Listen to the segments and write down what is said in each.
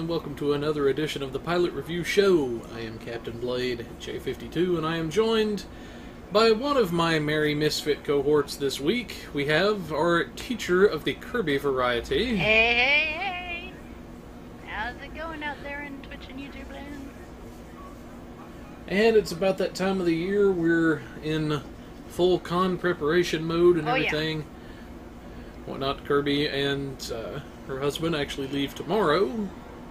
and welcome to another edition of the Pilot Review Show. I am Captain Blade, J52, and I am joined by one of my merry misfit cohorts this week. We have our teacher of the Kirby variety. Hey! How's it going out there in Twitch and YouTube land? And it's about that time of the year. We're in full con preparation mode and everything. Yeah. Whatnot, Kirby and her husband actually leave tomorrow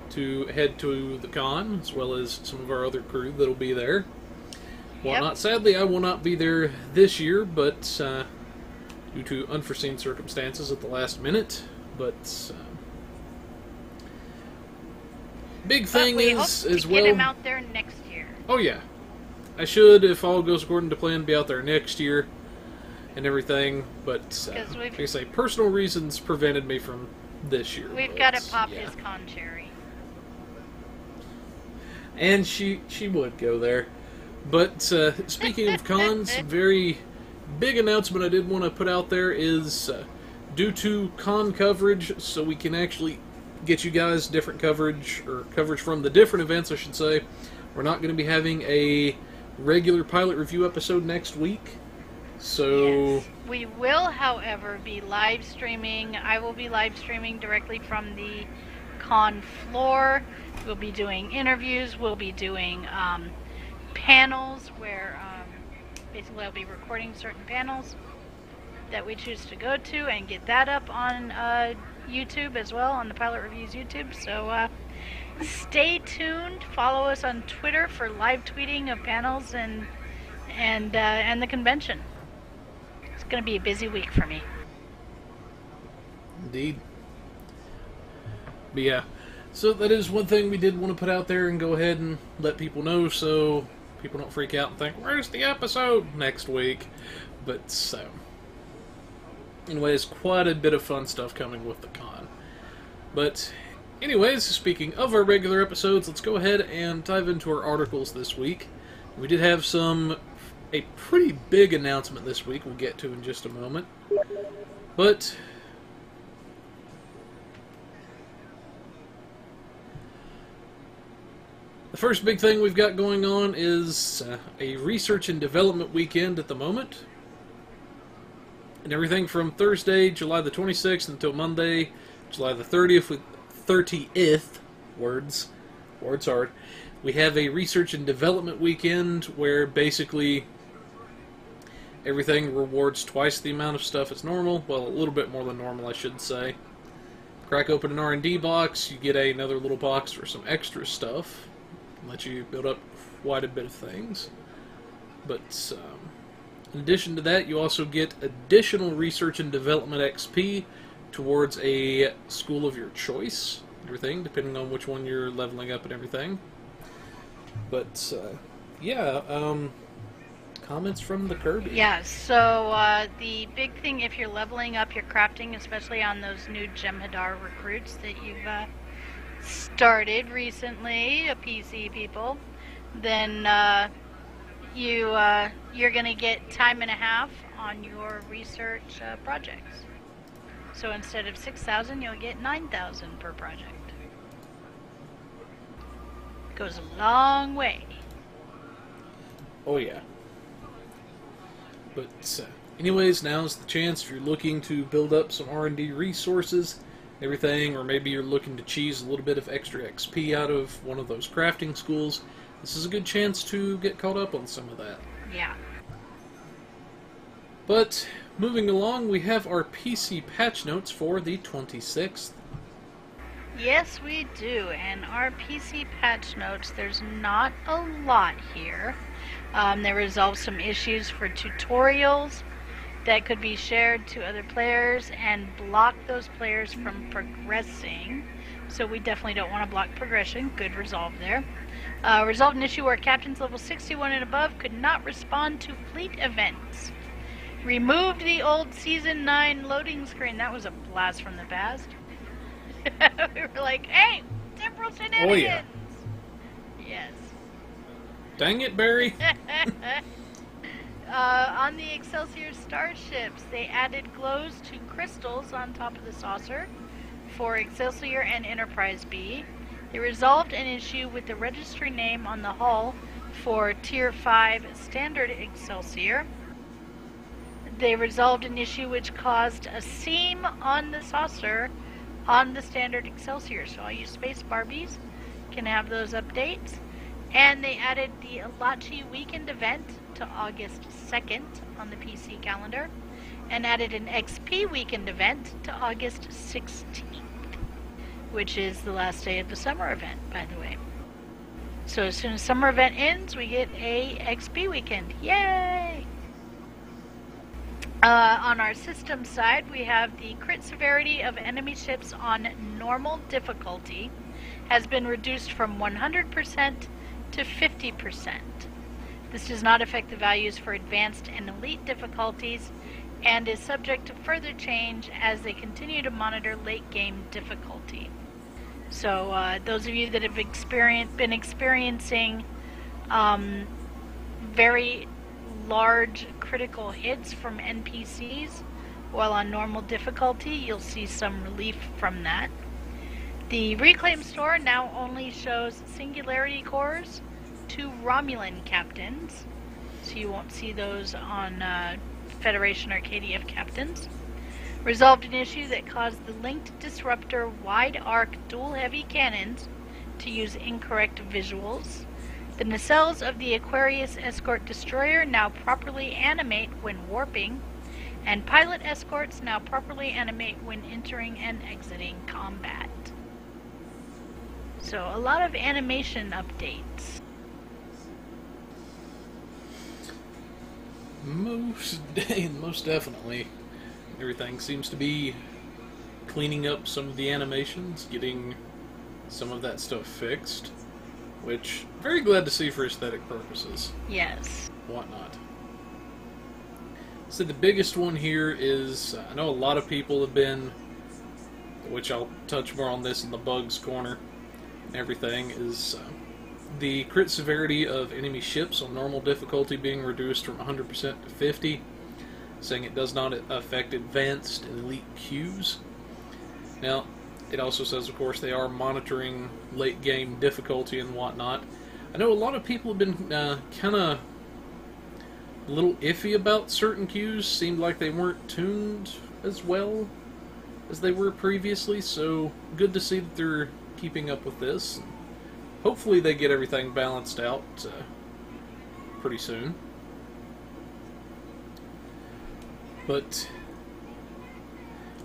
to head to the con, as well as some of our other crew that'll be there. Whatnot, sadly, I will not be there this year, but due to unforeseen circumstances at the last minute. But big thing is as well. Get him out there next year. Oh yeah, I should, if all goes according to plan, be out there next year and everything. But like I say, personal reasons prevented me from this year. We've got to pop his con cherry. And she would go there. But speaking of cons, very big announcement I did want to put out there is due to con coverage, so we can actually get you guys different coverage, or coverage from the different events, I should say. We're not going to be having a regular pilot review episode next week. So yes. We will, however, be live streaming. I will be live streaming directly from the con floor. We'll be doing interviews. We'll be doing panels where basically I'll be recording certain panels that we choose to go to and get that up on YouTube as well, on the Pilot Reviews YouTube. So stay tuned. Follow us on Twitter for live tweeting of panels and the convention. It's going to be a busy week for me. Indeed. But yeah, so that is one thing we did want to put out there and go ahead and let people know, so people don't freak out and think, where's the episode next week? But so, anyways, quite a bit of fun stuff coming with the con. But anyways, speaking of our regular episodes, let's go ahead and dive into our articles this week. We did have a pretty big announcement this week we'll get to in just a moment. But the first big thing we've got going on is a research and development weekend at the moment. And everything from Thursday, July the 26th until Monday, July the 30th, words hard. We have a research and development weekend where basically everything rewards twice the amount of stuff as normal. Well, a little bit more than normal, I should say. Crack open an R&D box, you get another little box for some extra stuff. Let you build up quite a bit of things. But in addition to that, you also get additional research and development XP towards a school of your choice. Everything, depending on which one you're leveling up and everything. But yeah, comments from the Kirby. Yeah, so the big thing, if you're leveling up your crafting, especially on those new Jem'Hadar recruits that you've started recently, PC people, then you're going to get time and a half on your research projects. So instead of 6,000, you'll get 9,000 per project. Goes a long way. Oh yeah. But anyways, now's the chance if you're looking to build up some R&D resources, everything, or maybe you're looking to cheese a little bit of extra XP out of one of those crafting schools. This is a good chance to get caught up on some of that. Yeah. But moving along, we have our PC patch notes for the 26th. Yes, we do. And our PC patch notes, there's not a lot here. They resolve some issues for tutorials that could be shared to other players and block those players from progressing. So we definitely don't want to block progression. Good resolve there. Resolved an issue where captains level 61 and above could not respond to fleet events. Removed the old Season 9 loading screen. That was a blast from the past. We were like, hey, temporal shenanigans! Oh, yeah. Yes. Dang it, Barry. On the Excelsior starships, they added glows to crystals on top of the saucer for Excelsior and Enterprise B. They resolved an issue with the registry name on the hull for Tier 5 Standard Excelsior. They resolved an issue which caused a seam on the saucer on the Standard Excelsior. So all you space Barbies can have those updates. And they added the Alachi Weekend event to August 2nd on the PC calendar. And added an XP Weekend event to August 16th. Which is the last day of the summer event, by the way. So as soon as summer event ends, we get a XP weekend. Yay! On our system side, we have the crit severity of enemy ships on normal difficulty has been reduced from 100% to 50%. This does not affect the values for advanced and elite difficulties and is subject to further change as they continue to monitor late game difficulty. So those of you that have been experiencing very large critical hits from NPCs while on normal difficulty, you'll see some relief from that. The Reclaim store now only shows Singularity cores to Romulan captains, so you won't see those on Federation or KDF captains. Resolved an issue that caused the linked disruptor wide arc dual heavy cannons to use incorrect visuals. The nacelles of the Aquarius escort destroyer now properly animate when warping, and pilot escorts now properly animate when entering and exiting combat. So a lot of animation updates. Most definitely. Everything seems to be cleaning up some of the animations, getting some of that stuff fixed, which very glad to see for aesthetic purposes. Yes. Whatnot. So the biggest one here is, I know a lot of people have been, which I'll touch more on this in the bugs corner and everything, is the crit severity of enemy ships on normal difficulty being reduced from 100% to 50%, saying it does not affect advanced and elite queues. Now, it also says, of course, they are monitoring late game difficulty and whatnot. I know a lot of people have been kind of a little iffy about certain queues. Seemed like they weren't tuned as well as they were previously, so good to see that they're keeping up with this. Hopefully they get everything balanced out pretty soon. But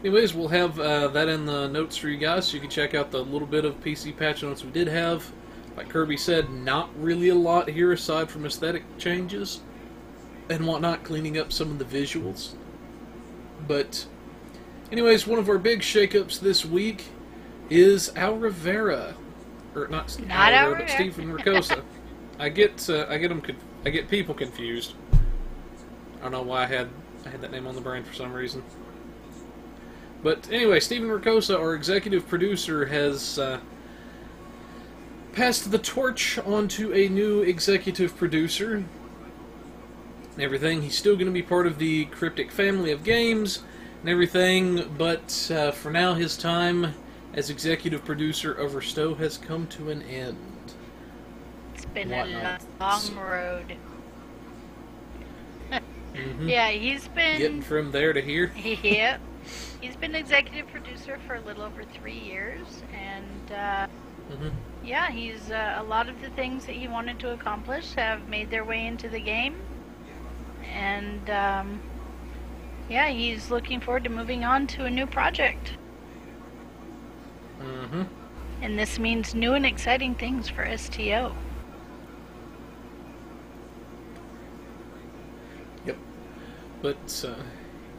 anyways, we'll have that in the notes for you guys, so you can check out the little bit of PC patch notes we did have. Like Kirby said, not really a lot here aside from aesthetic changes and whatnot, cleaning up some of the visuals. But anyways, one of our big shakeups this week is Al Rivera, or not Al Rivera, but Stephen Ricosa. I get people confused. I don't know why I had that name on the brain for some reason. But anyway, Stephen Ricosa, our executive producer, has passed the torch on to a new executive producer and everything. He's still going to be part of the Cryptic family of games and everything, but for now his time as executive producer over Stowe has come to an end. It's been a long road. Mm-hmm. Yeah, he's been getting from there to here. Yep. He's been executive producer for a little over 3 years, and yeah, he's a lot of the things that he wanted to accomplish have made their way into the game, and yeah, he's looking forward to moving on to a new project. And this means new and exciting things for STO. Yep. But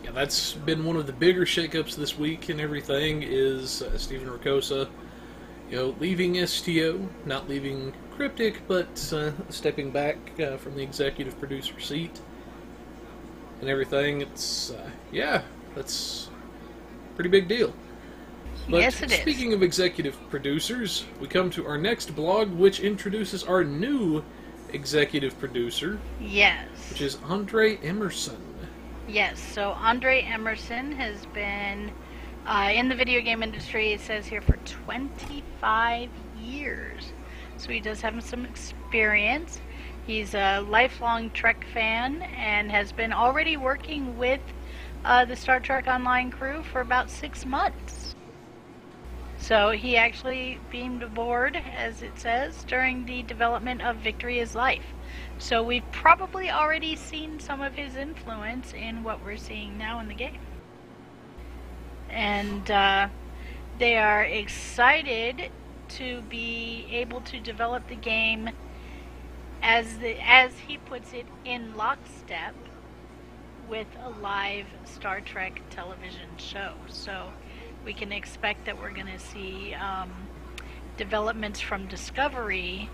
yeah, that's been one of the bigger shakeups this week and everything, is Stephen Ricosa, leaving STO, not leaving Cryptic, but stepping back from the executive producer seat and everything. It's, yeah, that's a pretty big deal. But yes, it is. Speaking of executive producers, we come to our next blog, which introduces our new executive producer. Yes. Which is Andre Emerson. Yes, so Andre Emerson has been in the video game industry, it says here, for 25 years. So he does have some experience. He's a lifelong Trek fan and has been already working with the Star Trek Online crew for about 6 months. So he actually beamed aboard, as it says, during the development of Victory is Life. So we've probably already seen some of his influence in what we're seeing now in the game. And they are excited to be able to develop the game, as he puts it, in lockstep with a live Star Trek television show. So we can expect that we're going to see developments from Discovery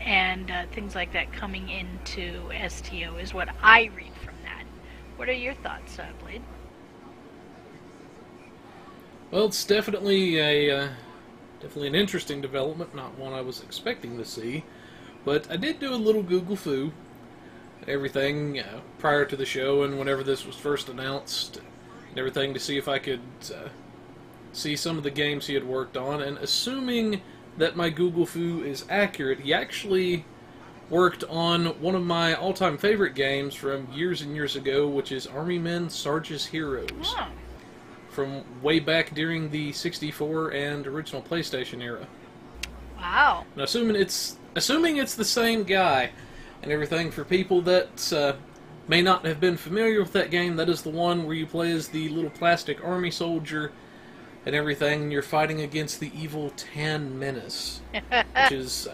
and things like that coming into STO, is what I read from that. What are your thoughts, Blade? Well, it's definitely an interesting development, not one I was expecting to see. But I did do a little Google foo and everything prior to the show and whenever this was first announced and everything, to see if I could see some of the games he had worked on. And assuming that my Google foo is accurate, he actually worked on one of my all-time favorite games from years and years ago, which is Army Men Sarge's Heroes. Oh. From way back during the 64 and original PlayStation era. Wow. Now, assuming it's the same guy and everything, for people that may not have been familiar with that game, that is the one where you play as the little plastic army soldier and everything, and you're fighting against the evil Tan Menace, which is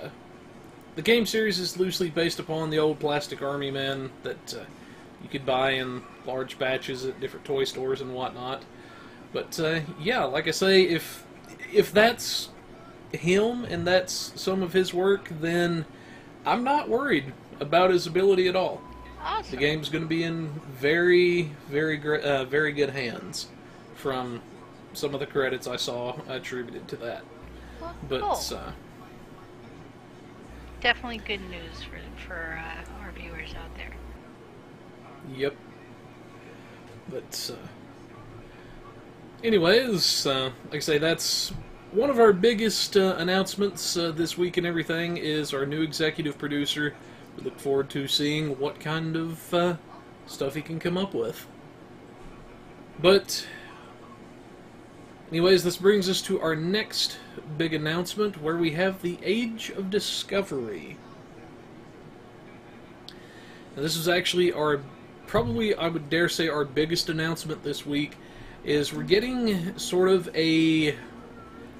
the game series is loosely based upon the old plastic army men that you could buy in large batches at different toy stores and whatnot. But yeah, like I say, if that's him and that's some of his work, then I'm not worried about his ability at all. Awesome. The game's going to be in very, very good hands from some of the credits I saw attributed to that. Well, But cool. Definitely good news for our viewers out there. Yep. But anyways, like I say, that's one of our biggest announcements this week and everything, is our new executive producer. We look forward to seeing what kind of stuff he can come up with. But anyways, this brings us to our next big announcement, where we have the Age of Discovery. Now, this is actually probably, I would dare say, our biggest announcement this week, is we're getting sort of I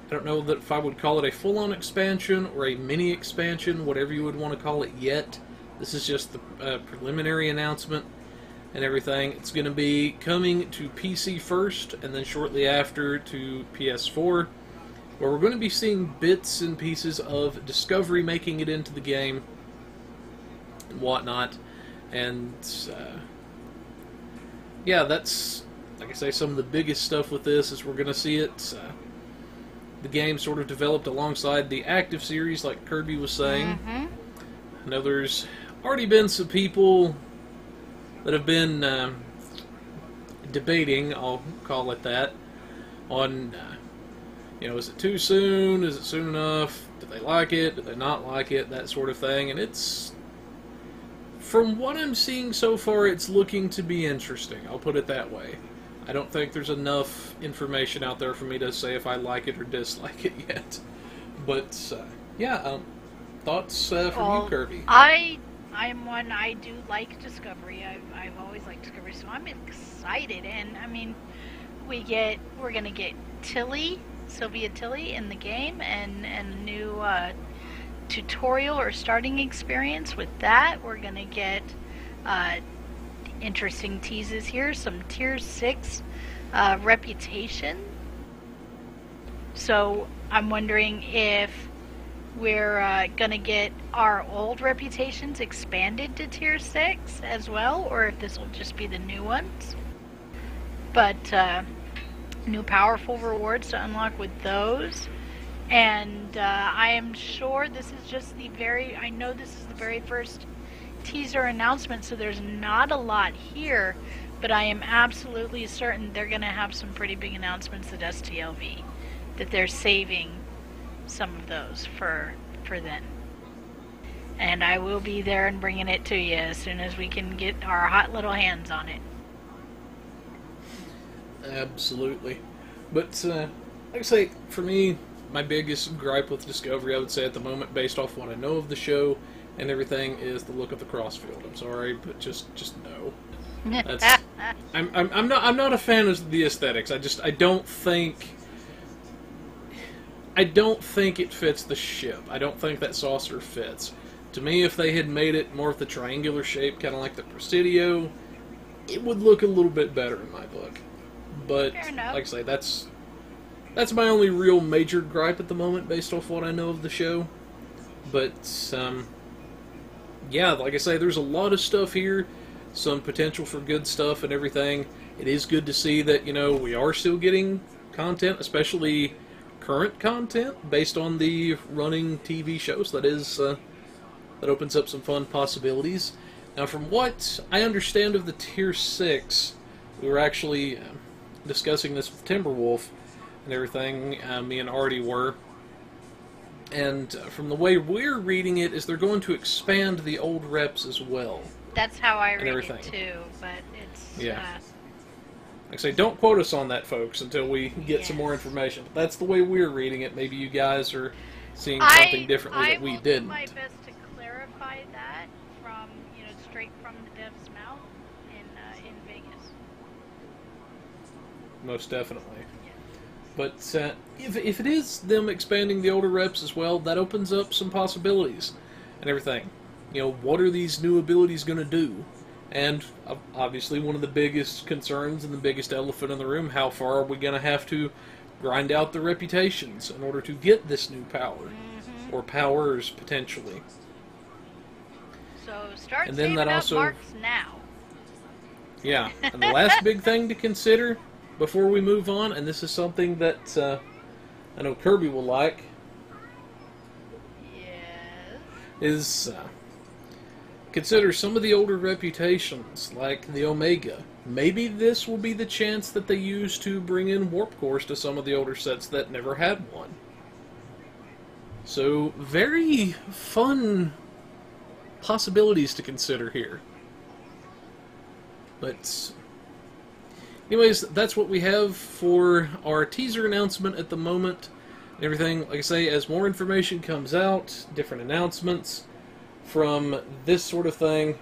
don't know that if I would call it a full-on expansion or a mini expansion, whatever you would want to call it yet. This is just the preliminary announcement and everything. It's going to be coming to PC first, and then shortly after to PS4, where we're going to be seeing bits and pieces of Discovery making it into the game and whatnot. And yeah, that's, like I say, some of the biggest stuff with this is we're going to see it. The game sort of developed alongside the active series, like Kirby was saying. Mm-hmm. I know there's already been some people that have been debating, I'll call it that, on, is it too soon? Is it soon enough? Do they like it? Do they not like it? That sort of thing. And it's, from what I'm seeing so far, it's looking to be interesting. I'll put it that way. I don't think there's enough information out there for me to say if I like it or dislike it yet. But, yeah, thoughts from you, Kirby? I'm one, I do like Discovery. I've always liked Discovery, so I'm excited. And, I mean, we're going to get Sylvia Tilly in the game, and a new tutorial or starting experience with that. We're going to get interesting teases here, some Tier 6 reputation. So I'm wondering if we're going to get our old reputations expanded to Tier 6 as well, or if this will just be the new ones. But new powerful rewards to unlock with those. And I am sure this is just I know this is the very first teaser announcement, so there's not a lot here, but I am absolutely certain they're going to have some pretty big announcements at STLV that they're saving some of those for then. And I will be there and bringing it to you as soon as we can get our hot little hands on it. Absolutely. But, like I say, for me, my biggest gripe with Discovery, I would say at the moment, based off what I know of the show and everything, is the look of the crossfield. I'm sorry, but just no. That's, I'm not a fan of the aesthetics. I don't think it fits the ship. I don't think that saucer fits. To me, if they had made it more of the triangular shape, kind of like the Presidio, it would look a little bit better in my book. But, like I say, that's my only real major gripe at the moment, based off what I know of the show. But, yeah, like I say, there's a lot of stuff here, some potential for good stuff and everything. It is good to see that, you know, we are still getting content, especially current content, based on the running TV shows. That opens up some fun possibilities. Now, from what I understand of the Tier 6, we were actually discussing this with Timberwolf and everything, me and Artie were, and from the way we're reading it, is they're going to expand the old reps as well. That's how I read it too, but it's... Yeah. Like I say, don't quote us on that, folks, until we get some more information. But that's the way we're reading it. Maybe you guys are seeing something differently that we didn't. I will do my best to clarify that from, you know, straight from the dev's mouth in Vegas. Most definitely. But if it is them expanding the older reps as well, that opens up some possibilities and everything. You know, what are these new abilities going to do? And obviously one of the biggest concerns and the biggest elephant in the room, how far are we going to have to grind out the reputations in order to get this new power? Or powers, potentially. So start and then saving that up also, marks now. Yeah, and the last big thing to consider before we move on, and this is something that I know Kirby will like, is consider some of the older reputations, like the Omega. Maybe this will be the chance that they use to bring in warp cores to some of the older sets that never had one. So, very fun possibilities to consider here. But anyways, that's what we have for our teaser announcement at the moment. And everything, like I say, as more information comes out, different announcements from this sort of thing,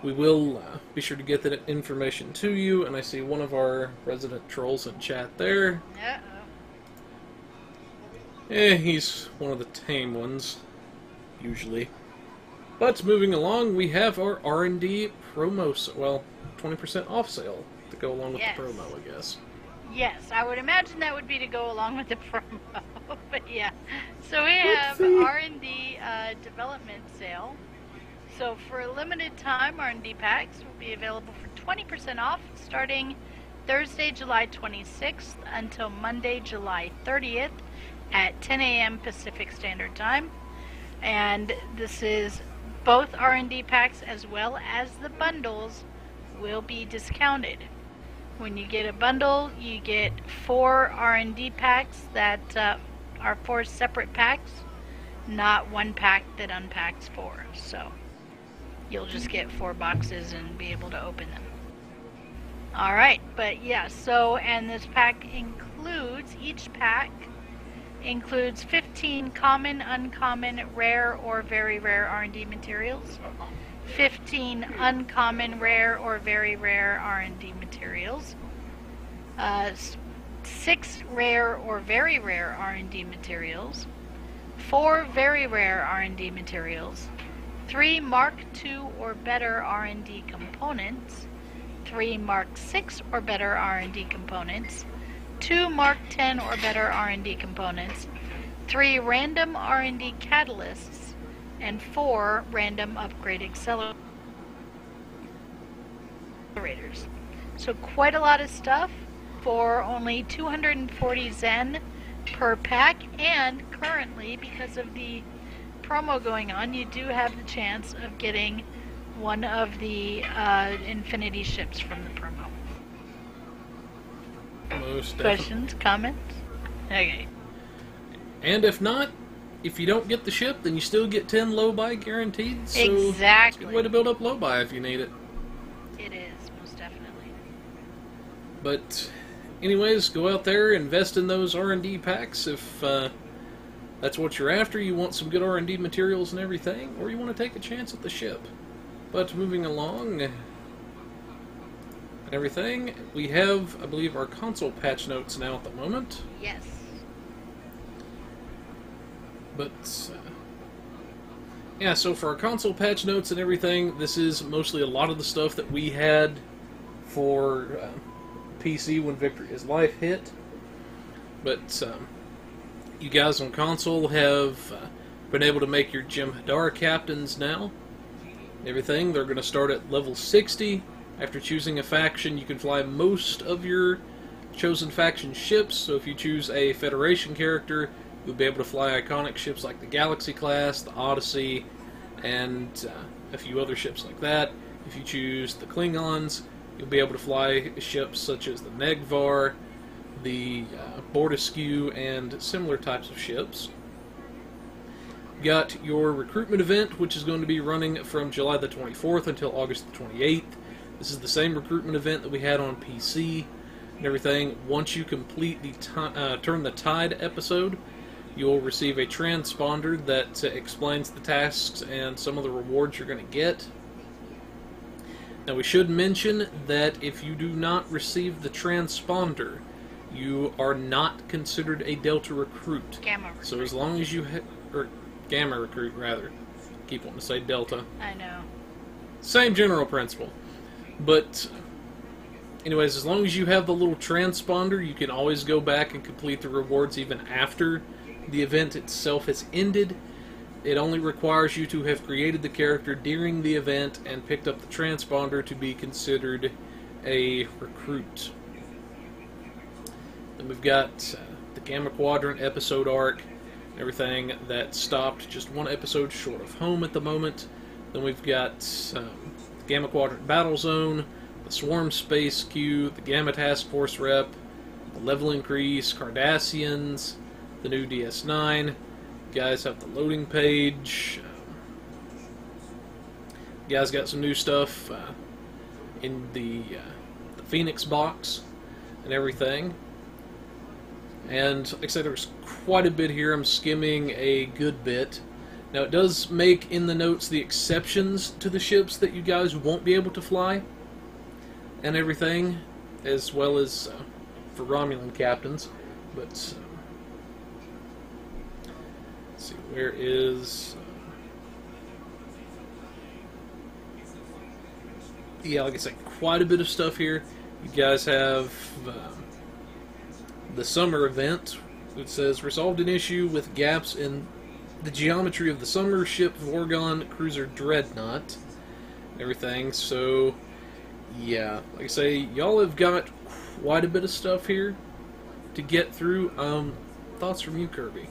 we will be sure to get that information to you. And I see one of our resident trolls in chat there. He's one of the tame ones, usually. But moving along, we have our R&D promo, well, 20% off sale to go along with the promo, I guess. Yes, I would imagine that would be to go along with the promo, but yeah. So we have R&D development sale. So for a limited time, R&D packs will be available for 20% off starting Thursday, July 26th until Monday, July 30th at 10 a.m. Pacific Standard Time. And this is both R&D packs as well as the bundles will be discounted. When you get a bundle, you get 4 R&D packs that are 4 separate packs, not one pack that unpacks 4. So you'll just get 4 boxes and be able to open them. Alright, but yeah, so, and this pack includes, each pack includes 15 common, uncommon, rare, or very rare R&D materials, 15 uncommon, rare, or very rare R&D materials, 6 rare or very rare R&D materials, 4 very rare R&D materials, 3 Mark II or better R&D components, 3 Mark VI or better R&D components, 2 Mark X or better R&D components, 3 random R&D catalysts, and 4 random upgrade accelerators. So quite a lot of stuff for only 240 Zen per pack, and currently, because of the promo going on, you do have the chance of getting one of the Infinity ships from the promo. Most Questions, comments? Okay. And if not, if you don't get the ship, then you still get 10 low-buy guaranteed. So exactly. it's a good way to build up low-buy if you need it. It is, most definitely. But anyways, go out there, invest in those R&D packs if that's what you're after. You want some good R&D materials and everything, or you want to take a chance at the ship. But moving along and everything, we have, I believe, our console patch notes now at the moment. Yes. But yeah, so for our console patch notes and everything, this is mostly a lot of the stuff that we had for PC when Victory is Life hit. But you guys on console have been able to make your Jem'Hadar captains now. Everything, they're going to start at level 60. After choosing a faction, you can fly most of your chosen faction ships. So if you choose a Federation character, you'll be able to fly iconic ships like the Galaxy class, the Odyssey, and a few other ships like that. If you choose the Klingons, you'll be able to fly ships such as the Negvar, the Bortiscu, and similar types of ships. Got your recruitment event, which is going to be running from July the 24th until August the 28th. This is the same recruitment event that we had on PC and everything. Once you complete the Turn the Tide episode, you'll receive a transponder that explains the tasks and some of the rewards you're going to get. Now we should mention that if you do not receive the transponder, you are not considered a Delta recruit. Gamma recruit. So as long as you or Gamma recruit rather. Keep wanting to say Delta. I know. Same general principle. But anyways, as long as you have the little transponder, you can always go back and complete the rewards even after the event itself has ended. It only requires you to have created the character during the event and picked up the transponder to be considered a recruit. Then we've got the Gamma Quadrant episode arc, everything that stopped just one episode short of home at the moment. Then we've got the Gamma Quadrant Battle Zone, the Swarm Space Queue, the Gamma Task Force Rep, the level increase, Cardassians, the new DS9. You guys have the loading page. You guys got some new stuff in the Phoenix box and everything. And like I said, there's quite a bit here. I'm skimming a good bit. Now it does make in the notes the exceptions to the ships that you guys won't be able to fly and everything, as well as for Romulan captains. But let's see, where is yeah, like I said, quite a bit of stuff here. You guys have the summer event, which says resolved an issue with gaps in the geometry of the summer ship Vorgon cruiser Dreadnought. Everything. So yeah, like I say, y'all have got quite a bit of stuff here to get through. Thoughts from you, Kirby?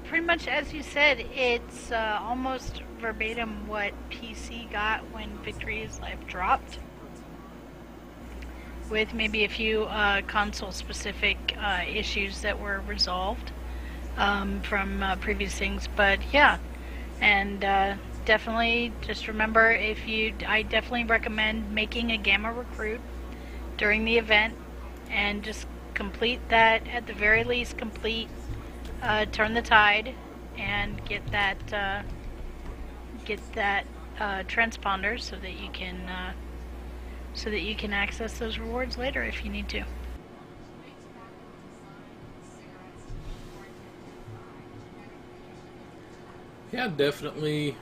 Pretty much as you said, it's almost verbatim what PC got when Victory is Life dropped, with maybe a few console-specific issues that were resolved from previous things. But yeah, and definitely just remember, I definitely recommend making a Gamma recruit during the event, and just complete that, at the very least, complete Turn the Tide, and get that transponder so that you can access those rewards later if you need to. Yeah, definitely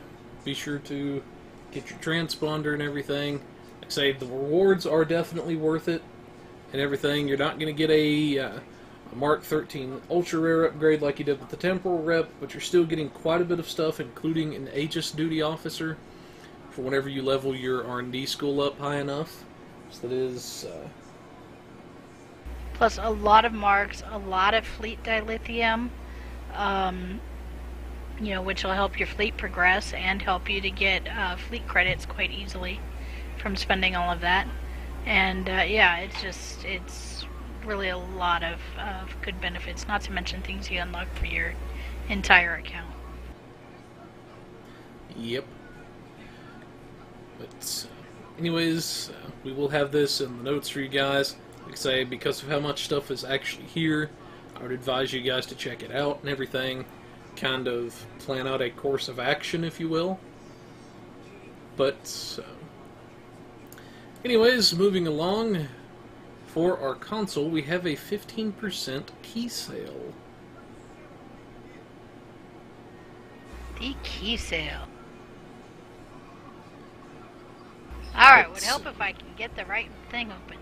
be sure to get your transponder and everything. Like I say, the rewards are definitely worth it and everything. You're not going to get a Mark 13 Ultra Rare upgrade like you did with the Temporal Rep, but you're still getting quite a bit of stuff, including an Aegis Duty Officer for whenever you level your R&D school up high enough. So that is... Plus a lot of marks, a lot of fleet dilithium, which will help your fleet progress and help you to get fleet credits quite easily from spending all of that. And yeah, it's really a lot of good benefits, not to mention things you unlock for your entire account. Yep. But anyways, we will have this in the notes for you guys. Like I say, because of how much stuff is actually here, I would advise you guys to check it out and everything. Kind of plan out a course of action, if you will. But anyways, moving along, for our console, we have a 15% key sale. The key sale. Alright, would help if I can get the right thing open.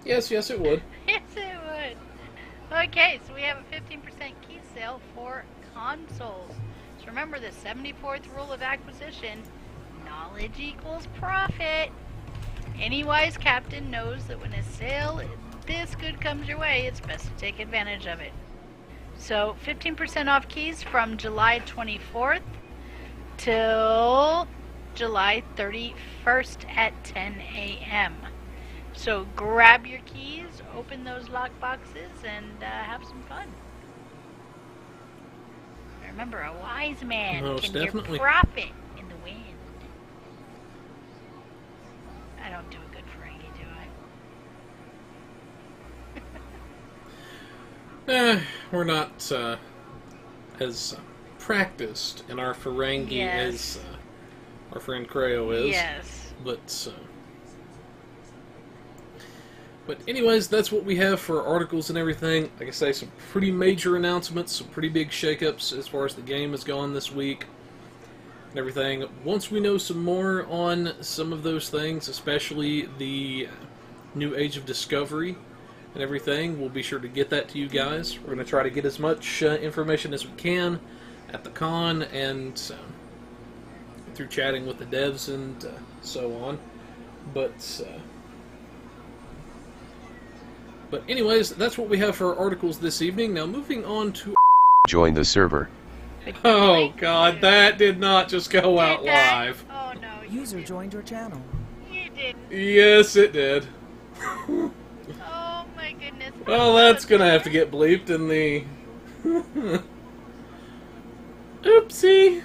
Yes, it would. Yes, it would. Okay, so we have a 15% key sale for consoles. So remember the 74th rule of acquisition, knowledge equals profit. Any wise captain knows that when a sale this good comes your way, it's best to take advantage of it. So 15% off keys from July 24th till July 31st at 10 a.m. So grab your keys, open those lock boxes, and have some fun. Remember, a wise man Most can definitely. hear profit in the wind. I don't do a good Ferengi, do I? We're not as practiced in our Ferengi Yes. as our friend Creo is. Yes. But anyways, that's what we have for articles and everything. Like I say, some pretty major announcements, some pretty big shakeups as far as the game has gone this week and everything. Once we know some more on some of those things, especially the new Age of Discovery and everything, we'll be sure to get that to you guys. We're going to try to get as much information as we can at the con and through chatting with the devs and so on. But anyways, that's what we have for our articles this evening. Now moving on to... Join the server. Oh god, that did not just go out Did that? live. Oh no. User joined your channel. You didn't. Yes, it did. Oh my goodness. Well, that's gonna have to get bleeped in the... Oopsie.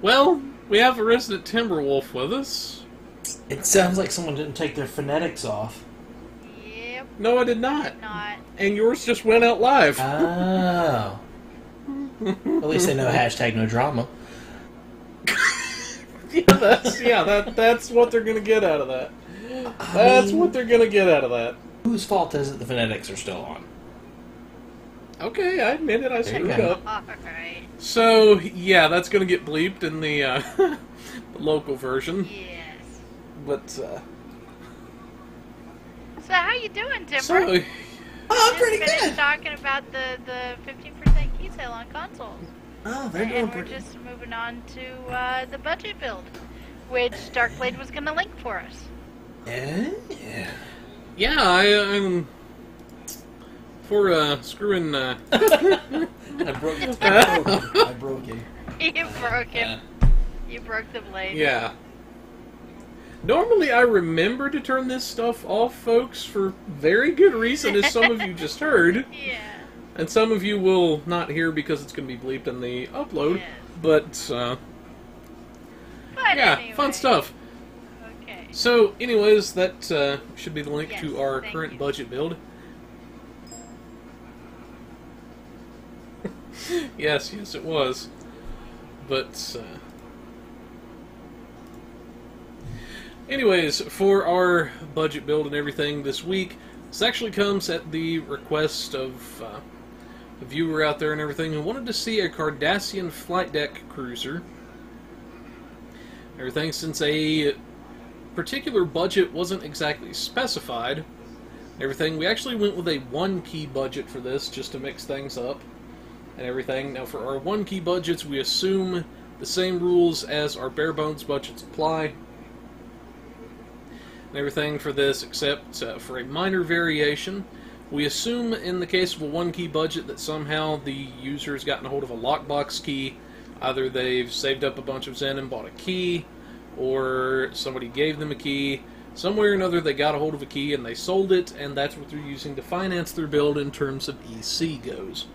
Well, we have a resident Timberwolf with us. It sounds like someone didn't take their phonetics off. Yep. No, I did not. Not. And yours just went out live. Oh. At least they know hashtag no drama. That's what they're gonna get out of that. That's what they're gonna get out of that. Whose fault is it the phonetics are still on? Okay, I admit it, I There you screwed go. up. Alright. So, yeah, that's gonna get bleeped in the, the local version. Yes. But, So how you doing, Timber? so, Oh, Just pretty finished good. talking about the 15% key sale on consoles. Oh, they're doing And we're pretty just moving on to the budget build, which Darkblade was going to link for us. Yeah. yeah, I'm for, screwing, I broke him. You broke him. You broke the blade. yeah. Normally I remember to turn this stuff off, folks, for very good reason, as some of you just heard. Yeah. And some of you will not hear because it's going to be bleeped in the upload. Yes. But, But yeah, anyway. fun stuff. Okay. So, anyways, that should be the link Yes, to our thank current you. budget build. yes, it was. But, anyways, for our budget build and everything this week, this actually comes at the request of a viewer out there and everything who wanted to see a Cardassian flight deck cruiser. Everything, since a particular budget wasn't exactly specified. Everything, we actually went with a 1-key budget for this, just to mix things up and everything. Now, for our 1-key budgets, we assume the same rules as our bare bones budgets apply. And everything for this, except for a minor variation. We assume, in the case of a 1-key budget, that somehow the user's gotten a hold of a lockbox key. Either they've saved up a bunch of Zen and bought a key, or somebody gave them a key. Some way or another, they got a hold of a key and they sold it, and that's what they're using to finance their build in terms of EC goes.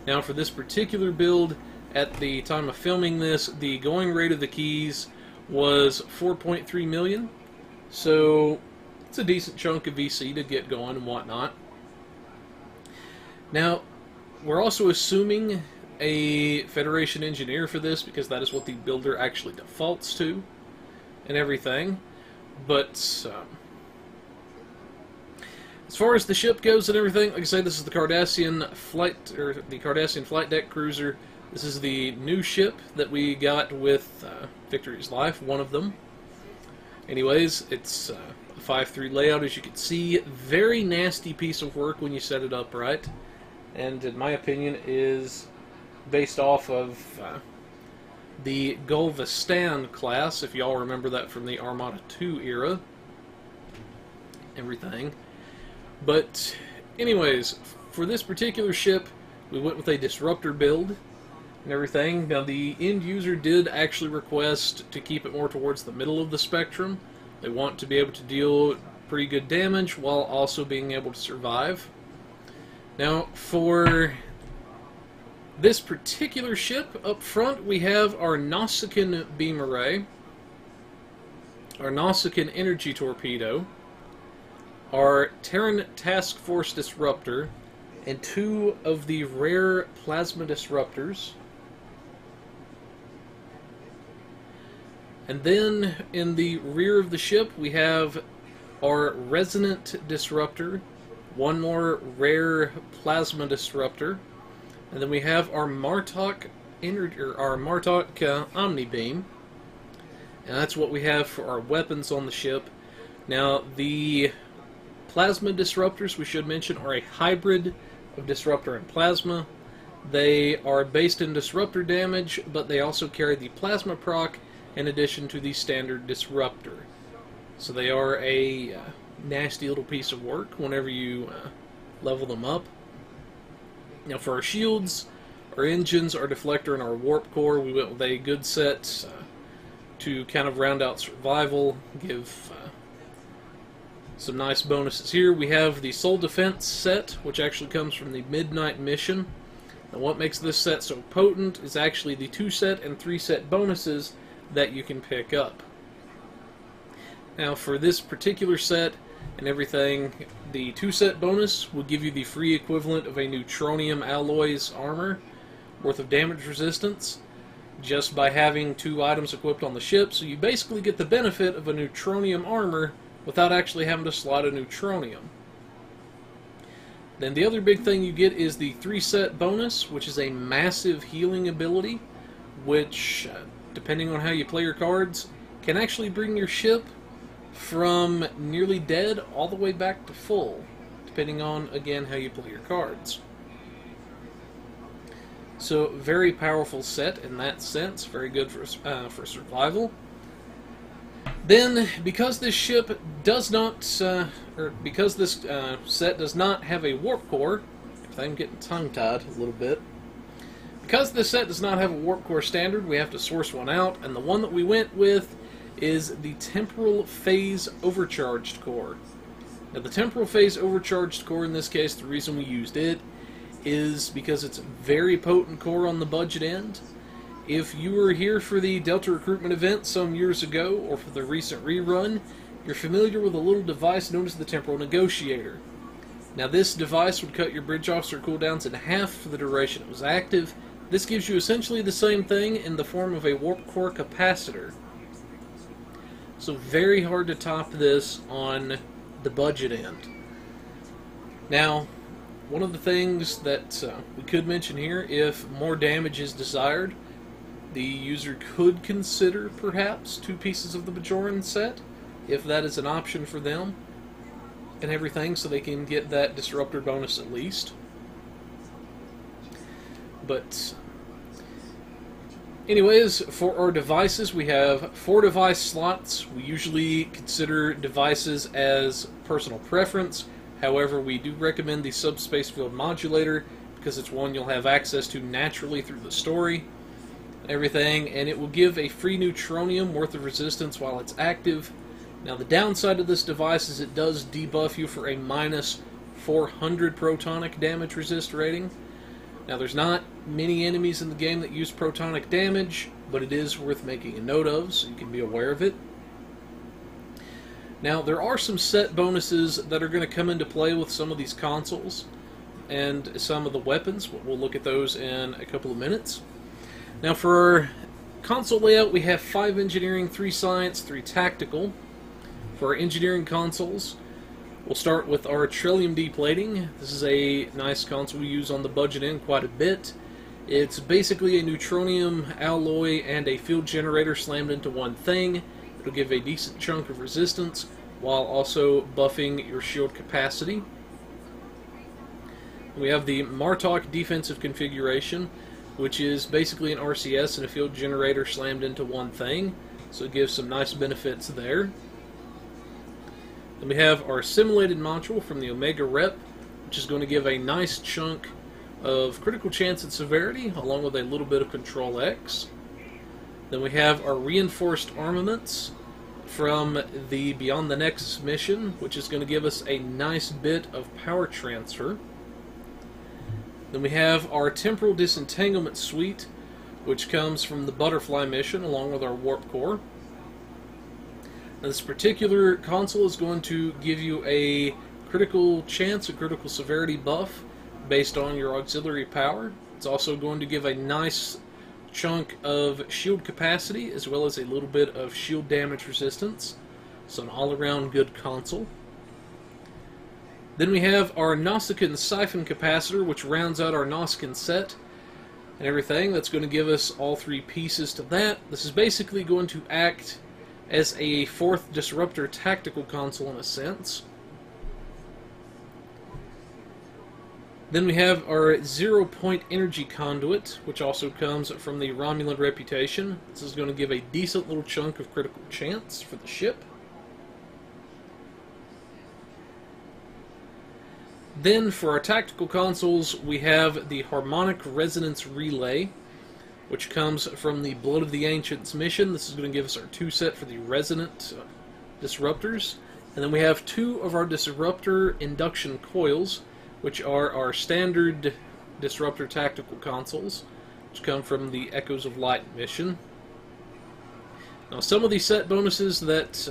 Now, for this particular build, at the time of filming this, the going rate of the keys was 4.3 million. So it's a decent chunk of VC to get going and whatnot. Now, we're also assuming a Federation engineer for this, because that is what the builder actually defaults to and everything. But as far as the ship goes and everything, like I say, this is the Cardassian flight deck cruiser. This is the new ship that we got with Victory's Life, one of them. Anyways, it's a 5-3 layout, as you can see. Very nasty piece of work when you set it up right. And in my opinion is based off of the Gulvestan class, if y'all remember that from the Armada 2 era. Everything. But anyways, for this particular ship, we went with a disruptor build and everything. Now, the end user did actually request to keep it more towards the middle of the spectrum. They want to be able to deal pretty good damage while also being able to survive. Now, for this particular ship, up front we have our Nausicaan beam array, our Nausicaan energy torpedo, our Terran task force disruptor, and 2 of the rare plasma disruptors. And then in the rear of the ship we have our resonant disruptor, 1 more rare plasma disruptor, and then we have our Martok Omni-Beam, and that's what we have for our weapons on the ship. Now, the plasma disruptors, we should mention, are a hybrid of disruptor and plasma. They are based in disruptor damage, but they also carry the plasma proc in addition to the standard disruptor. So they are a nasty little piece of work whenever you level them up. Now, for our shields, our engines, our deflector, and our warp core, we went with a good set to kind of round out survival, give some nice bonuses here. We have the Soul Defense set, which actually comes from the Midnight Mission. And what makes this set so potent is actually the 2-set and 3-set bonuses that you can pick up. Now, for this particular set and everything, the 2-set bonus will give you the free equivalent of a Neutronium Alloys armor worth of damage resistance just by having 2 items equipped on the ship, so you basically get the benefit of a Neutronium armor without actually having to slot a Neutronium. Then the other big thing you get is the 3-set bonus, which is a massive healing ability, which, depending on how you play your cards, can actually bring your ship from nearly dead all the way back to full, depending on, again, how you play your cards. So, very powerful set in that sense, very good for survival. Then, because this ship does not, because this set does not have a warp core, I'm getting tongue-tied a little bit. Because this set does not have a warp core standard, we have to source one out, and the one that we went with is the Temporal Phase Overcharged core. Now, the Temporal Phase Overcharged core, in this case, the reason we used it is because it's a very potent core on the budget end. If you were here for the Delta recruitment event some years ago, or for the recent rerun, you're familiar with a little device known as the Temporal Negotiator. Now, this device would cut your bridge officer cooldowns in half for the duration it was active. This gives you essentially the same thing in the form of a warp core capacitor. So very hard to top this on the budget end. Now, one of the things that we could mention here, if more damage is desired, the user could consider perhaps 2 pieces of the Bajoran set, if that is an option for them, and everything, so they can get that disruptor bonus at least. But anyways, for our devices, we have 4 device slots. We usually consider devices as personal preference. However, we do recommend the subspace field modulator because it's one you'll have access to naturally through the story. everything, and it will give a free neutronium worth of resistance while it's active. Now the downside of this device is it does debuff you for a minus 400 protonic damage resist rating. Now there's not many enemies in the game that use protonic damage, but it is worth making a note of, so you can be aware of it. Now there are some set bonuses that are going to come into play with some of these consoles and some of the weapons. We'll look at those in a couple of minutes. Now for our console layout, we have 5 engineering, 3 science, 3 tactical. For our engineering consoles, we'll start with our Trillium deplating. This is a nice console we use on the budget end quite a bit. It's basically a neutronium alloy and a field generator slammed into one thing. It'll give a decent chunk of resistance while also buffing your shield capacity. We have the Martok defensive configuration, which is basically an RCS and a field generator slammed into one thing, so it gives some nice benefits there. Then we have our simulated module from the Omega Rep, which is going to give a nice chunk of critical chance and severity, along with a little bit of Control X. Then we have our reinforced armaments from the Beyond the Nexus mission, which is going to give us a nice bit of power transfer. Then we have our temporal disentanglement suite, which comes from the Butterfly mission, along with our warp core. Now, this particular console is going to give you a critical chance, a critical severity buff based on your auxiliary power. It's also going to give a nice chunk of shield capacity as well as a little bit of shield damage resistance. So an all-around good console. Then we have our Nausicaan siphon capacitor, which rounds out our Nausicaan set and everything. That's going to give us all 3 pieces to that. This is basically going to act as a 4th disruptor tactical console in a sense. Then we have our 0-point energy conduit, which also comes from the Romulan reputation. This is going to give a decent little chunk of critical chance for the ship. Then for our tactical consoles, we have the Harmonic Resonance Relay, which comes from the Blood of the Ancients mission. This is going to give us our 2 set for the resonant disruptors. And then we have 2 of our disruptor induction coils, which are our standard disruptor tactical consoles, which come from the Echoes of Light mission. Now some of these set bonuses that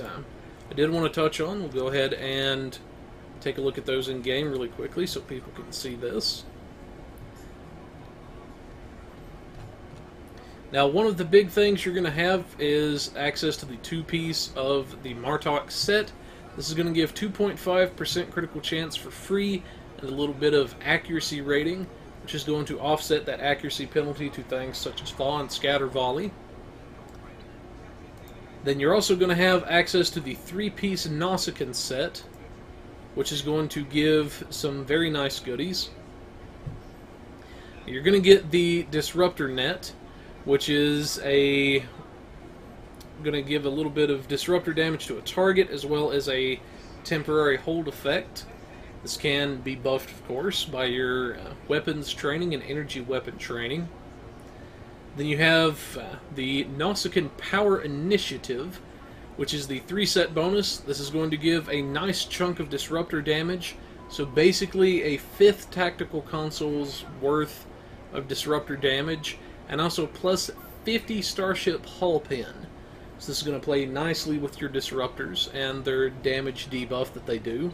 I did want to touch on, we'll go ahead and take a look at those in game really quickly so people can see this. Now, one of the big things you're going to have is access to the 2-piece of the Martok set. This is going to give 2.5% critical chance for free and a little bit of accuracy rating, which is going to offset that accuracy penalty to things such as Thaw and Scatter Volley. Then you're also going to have access to the 3-piece Nausicaan set, which is going to give some very nice goodies. You're going to get the Disruptor Net, which is going to give a little bit of disruptor damage to a target as well as a temporary hold effect. This can be buffed, of course, by your weapons training and energy weapon training. Then you have the Nausicaan Power Initiative, which is the 3-set bonus. This is going to give a nice chunk of disruptor damage, so basically a 5th tactical console's worth of disruptor damage, and also plus 50 starship hull pin. So this is going to play nicely with your disruptors and their damage debuff that they do,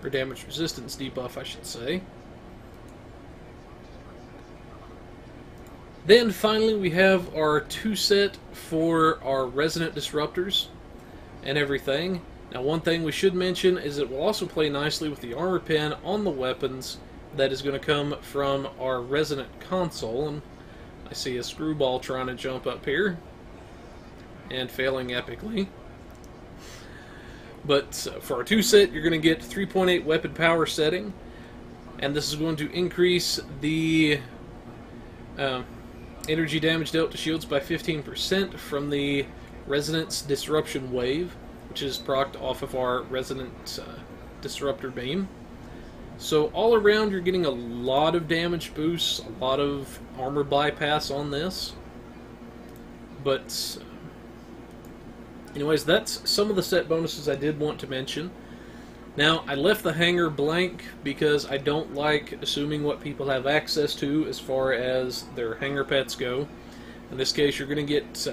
or damage resistance debuff, I should say. Then finally we have our 2-set for our resonant disruptors and everything. Now one thing we should mention is it will also play nicely with the armor pin on the weapons that is going to come from our resonant console. And I see a screwball trying to jump up here and failing epically. But for our 2-set, you're going to get 3.8 weapon power setting, and this is going to increase the energy damage dealt to shields by 15% from the Resonance Disruption Wave, which is procced off of our Resonant Disruptor Beam. So all around you're getting a lot of damage boosts, a lot of armor bypass on this. But anyways, that's some of the set bonuses I did want to mention. Now, I left the hangar blank because I don't like assuming what people have access to as far as their hangar pets go. In this case, you're going to get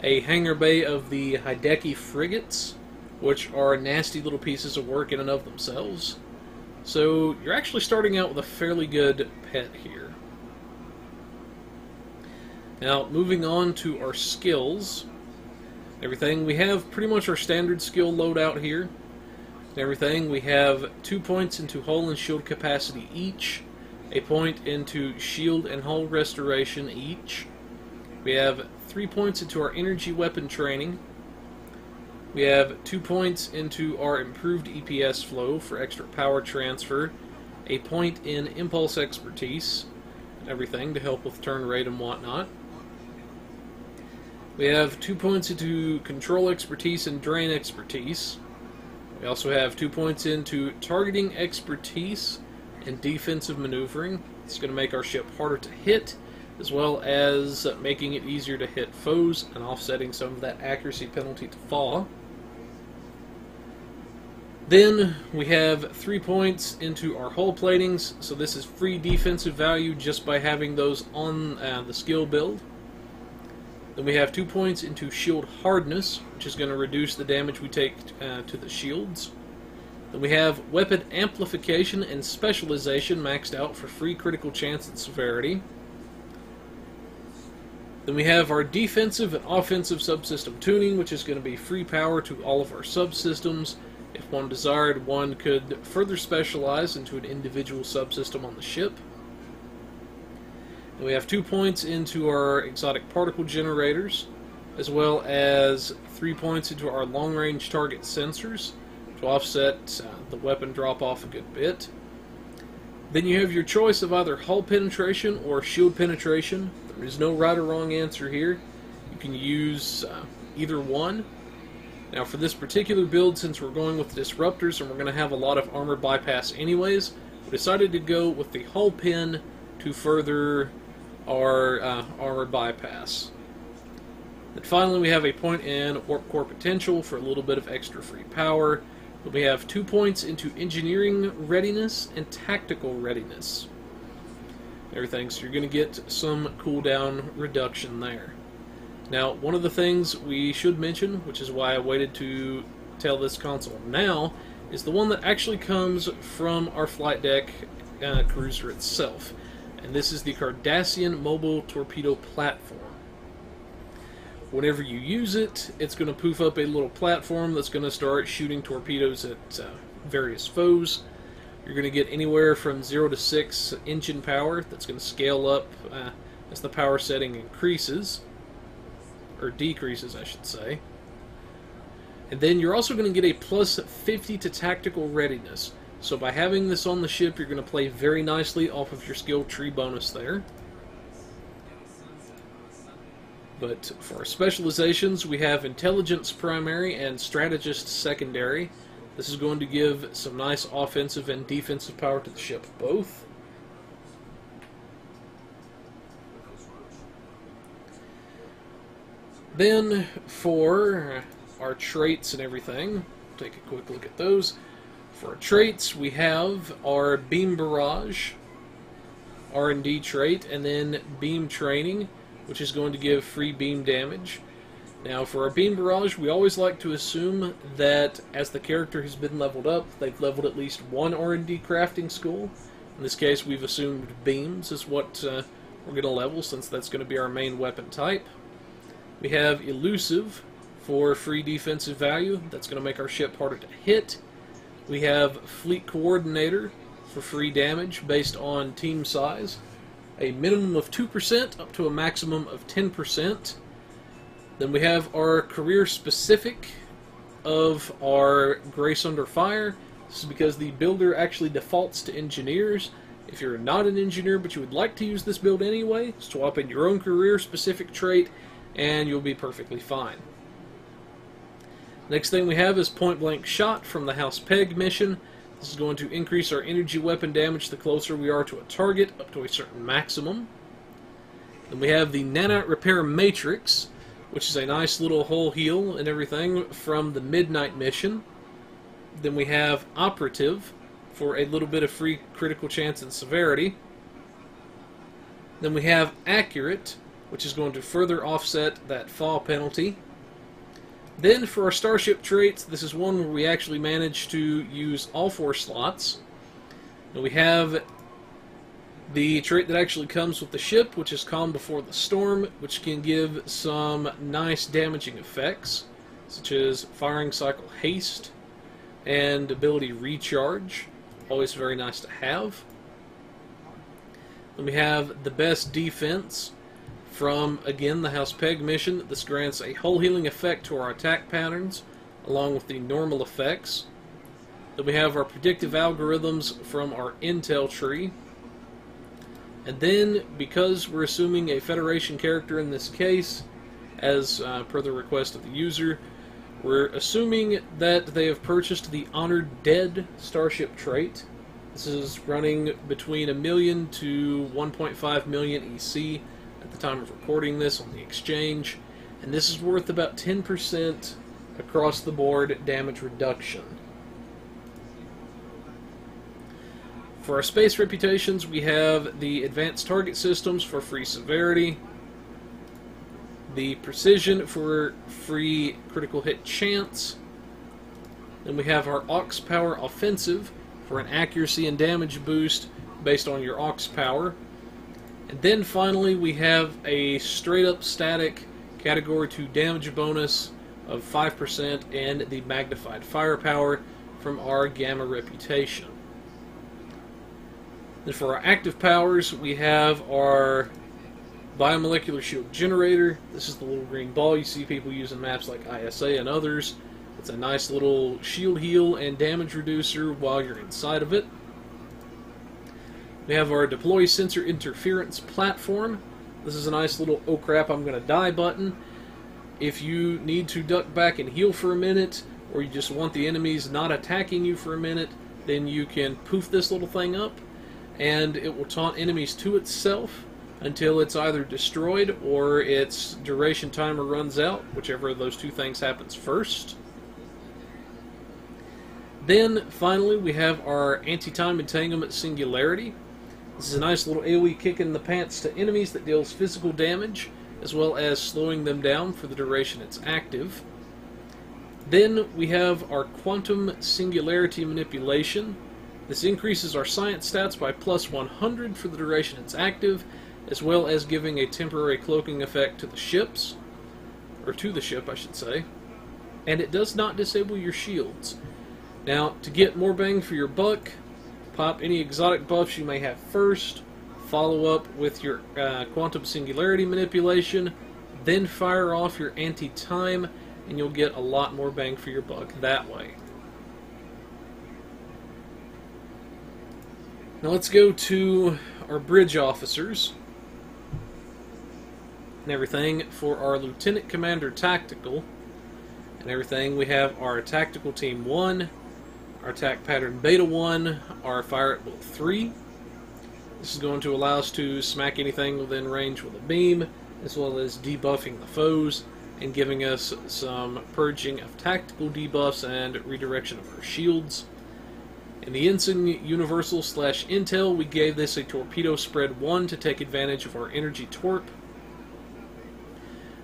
a hangar bay of the Hur'q frigates, which are nasty little pieces of work in and of themselves. So you're actually starting out with a fairly good pet here. Now, moving on to our skills. Everything, we have pretty much our standard skill loadout here. Everything, we have 2 points into hull and shield capacity each, a point into shield and hull restoration each. We have 3 points into our energy weapon training. We have 2 points into our improved EPS flow for extra power transfer, a point in impulse expertise, everything to help with turn rate and whatnot. We have 2 points into control expertise and drain expertise. We also have 2 points into targeting expertise and defensive maneuvering. It's going to make our ship harder to hit, as well as making it easier to hit foes and offsetting some of that accuracy penalty to fall. Then we have 3 points into our hull platings, so this is free defensive value just by having those on the skill build. Then we have 2 points into shield hardness, which is going to reduce the damage we take to the shields. Then we have weapon amplification and specialization maxed out for free critical chance and severity. Then we have our defensive and offensive subsystem tuning, which is going to be free power to all of our subsystems. If one desired, one could further specialize into an individual subsystem on the ship. And we have 2 points into our exotic particle generators, as well as 3 points into our long-range target sensors to offset the weapon drop-off a good bit. Then you have your choice of either hull penetration or shield penetration. There is no right or wrong answer here. You can use either one. Now for this particular build, since we're going with disruptors and we're going to have a lot of armor bypass anyways, we decided to go with the hull pen to further our armor bypass. And finally we have a point in warp core potential for a little bit of extra free power. But we have 2 points into engineering readiness and tactical readiness. Everything, so you're going to get some cooldown reduction there. Now, one of the things we should mention, which is why I waited to tell this console now, is the one that actually comes from our flight deck cruiser itself. And this is the Cardassian Mobile Torpedo Platform. Whenever you use it, it's going to poof up a little platform that's going to start shooting torpedoes at various foes. You're going to get anywhere from 0 to 6 engine power. That's going to scale up as the power setting increases. Or decreases, I should say. And then you're also going to get a plus 50 to tactical readiness. So by having this on the ship, you're going to play very nicely off of your skill tree bonus there. But for our specializations, we have Intelligence Primary and Strategist Secondary. This is going to give some nice offensive and defensive power to the ship both. Then, for our traits and everything, take a quick look at those. For our traits, we have our Beam Barrage, R&D trait, and then Beam Training, which is going to give free beam damage. Now, for our Beam Barrage, we always like to assume that as the character has been leveled up, they've leveled at least one R&D crafting school. In this case, we've assumed beams is what we're going to level, since that's going to be our main weapon type. We have Elusive for free defensive value. That's going to make our ship harder to hit. We have Fleet Coordinator for free damage based on team size. A minimum of 2% up to a maximum of 10%. Then we have our career specific of our Grace Under Fire. This is because the builder actually defaults to engineers. If you're not an engineer but you would like to use this build anyway, swap in your own career specific trait and you'll be perfectly fine. Next thing we have is Point Blank Shot from the House Peg mission. This is going to increase our energy weapon damage the closer we are to a target, up to a certain maximum. Then we have the Nanite Repair Matrix. which is a nice little whole heal and everything from the Midnight mission. Then we have Operative for a little bit of free critical chance and severity. Then we have Accurate, which is going to further offset that fall penalty. Then for our Starship traits, this is one where we actually managed to use all 4 slots. And we have the trait that actually comes with the ship, which is Calm Before the Storm, which can give some nice damaging effects, such as Firing Cycle Haste and Ability Recharge. Always very nice to have. Then we have the Best Defense from, again, the House Peg mission. This grants a whole healing effect to our attack patterns, along with the normal effects. Then we have our predictive algorithms from our intel tree. And then, because we're assuming a Federation character in this case, as per the request of the user, we're assuming that they have purchased the Honored Dead Starship trait. This is running between 1 million to 1.5 million EC at the time of recording this on the exchange, and this is worth about 10% across the board damage reduction. For our space reputations, we have the Advanced Target Systems for free severity, the Precision for free critical hit chance, then we have our Aux Power Offensive for an accuracy and damage boost based on your Aux Power, and then finally we have a straight up static Category 2 damage bonus of 5% and the Magnified Firepower from our Gamma Reputation. Then for our active powers, we have our Biomolecular Shield Generator. This is the little green ball you see people use in maps like ISA and others. It's a nice little shield heal and damage reducer while you're inside of it. We have our Deploy Sensor Interference Platform. This is a nice little oh crap I'm gonna die button. If you need to duck back and heal for a minute, or you just want the enemies not attacking you for a minute, then you can poof this little thing up, and it will taunt enemies to itself until it's either destroyed or its duration timer runs out, whichever of those two things happens first. Then, finally, we have our Anti-Time Entanglement Singularity. This is a nice little AoE kick in the pants to enemies that deals physical damage, as well as slowing them down for the duration it's active. Then we have our Quantum Singularity Manipulation. This increases our science stats by plus 100 for the duration it's active, as well as giving a temporary cloaking effect to the ships, or to the ship I should say, and it does not disable your shields. Now, to get more bang for your buck, pop any exotic buffs you may have first, follow up with your Quantum Singularity Manipulation, then fire off your Anti-Time, and you'll get a lot more bang for your buck that way. Now let's go to our bridge officers and everything. For our Lieutenant Commander Tactical and everything, we have our Tactical Team 1, our Attack Pattern Beta 1, our Fire at Will 3. This is going to allow us to smack anything within range with a beam, as well as debuffing the foes, and giving us some purging of tactical debuffs and redirection of our shields. In the Ensign Universal / Intel, we gave this a Torpedo Spread 1 to take advantage of our Energy Torp.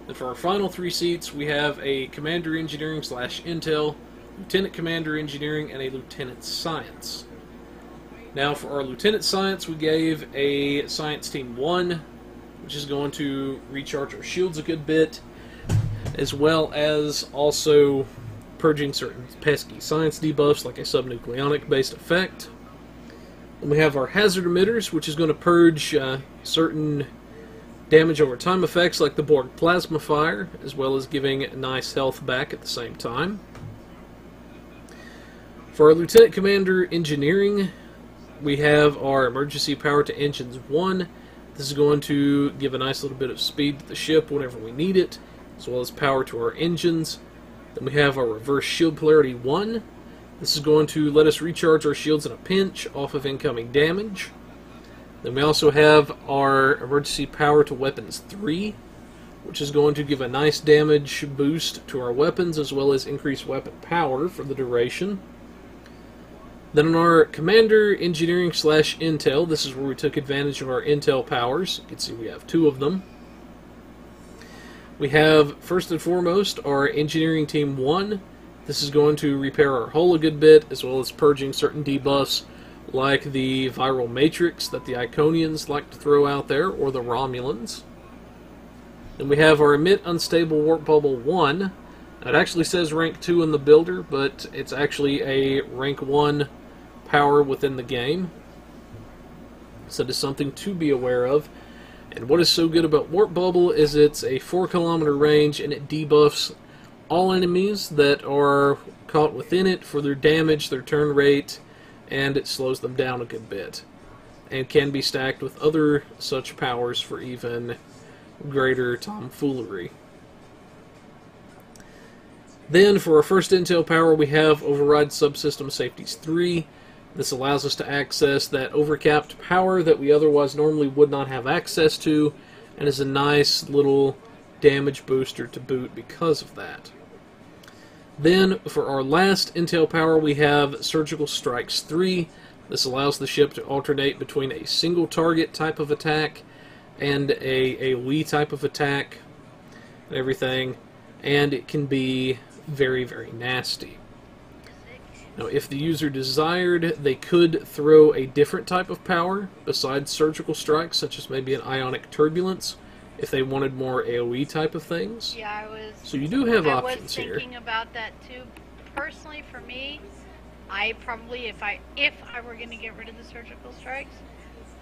And for our final 3 seats, we have a Commander Engineering / Intel, Lieutenant Commander Engineering, and a Lieutenant Science. Now for our Lieutenant Science, we gave a Science Team 1, which is going to recharge our shields a good bit, as well as also purging certain pesky science debuffs like a subnucleonic based effect. And we have our Hazard Emitters, which is going to purge certain damage over time effects like the Borg Plasma Fire, as well as giving nice health back at the same time. For our Lieutenant Commander Engineering, we have our Emergency Power to Engines 1. This is going to give a nice little bit of speed to the ship whenever we need it, as well as power to our engines. Then we have our Reverse Shield Polarity 1. This is going to let us recharge our shields in a pinch off of incoming damage. Then we also have our Emergency Power to Weapons 3. which is going to give a nice damage boost to our weapons as well as increase weapon power for the duration. Then on our Commander Engineering / Intel, this is where we took advantage of our Intel powers. You can see we have 2 of them. We have, first and foremost, our Engineering Team 1. This is going to repair our hull a good bit, as well as purging certain debuffs, like the viral matrix that the Iconians like to throw out there, or the Romulans. Then we have our Emit Unstable Warp Bubble 1. It actually says rank 2 in the builder, but it's actually a rank 1 power within the game. So it is something to be aware of. And what is so good about Warp Bubble is it's a 4-kilometer range, and it debuffs all enemies that are caught within it for their damage, their turn rate, and it slows them down a good bit. And can be stacked with other such powers for even greater tomfoolery. Then for our first Intel power we have Override Subsystem Safeties 3. This allows us to access that overcapped power that we otherwise normally would not have access to, and is a nice little damage booster to boot because of that. Then for our last Intel power we have Surgical Strikes 3. This allows the ship to alternate between a single target type of attack and a AoE type of attack and everything, and it can be very, very nasty. Now, if the user desired, they could throw a different type of power besides surgical strikes, such as maybe an ionic turbulence, if they wanted more AoE type of things. Yeah, I was. So you do have options here. I was thinking about that too. Personally, for me, I probably, if I were going to get rid of the surgical strikes,